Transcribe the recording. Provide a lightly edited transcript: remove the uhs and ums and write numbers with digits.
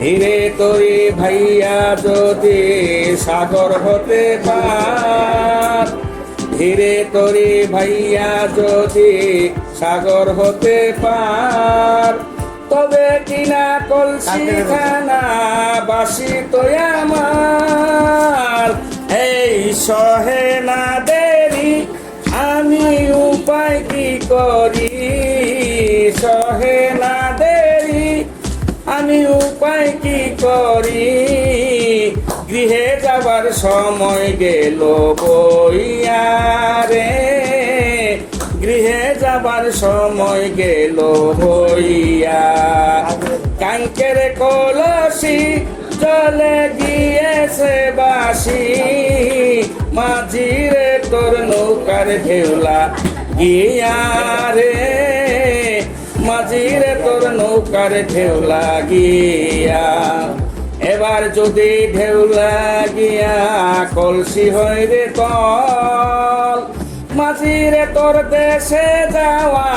ধীরে তরি ভাইয়া যদি সাগর হতে পার, ধীরে তরি ভাইয়া যদি সাগর হতে পার, তবে কিনা কলসি খানা বাসি তো আমার। এই সহে না দেরি আমি উপায় কি করি, সহে না দেরি আমি উপায় কি করি। গৃহে যাবার সময় গেল বইয়া রে, গৃহে যাবার সময় গেল বইয়া। কাঙ্কের কলসি চলে গিয়েছে বাসি, মাঝিরে তোর নৌকার ঢেউলা গিয়া রে, মাঝিরে তোর নৌকার ঢেউলা গিয়া। এবার যদি ঢেউলা গিয়া কলসি হয় রে তল, মাঝিরে তোর দেশে যাওয়া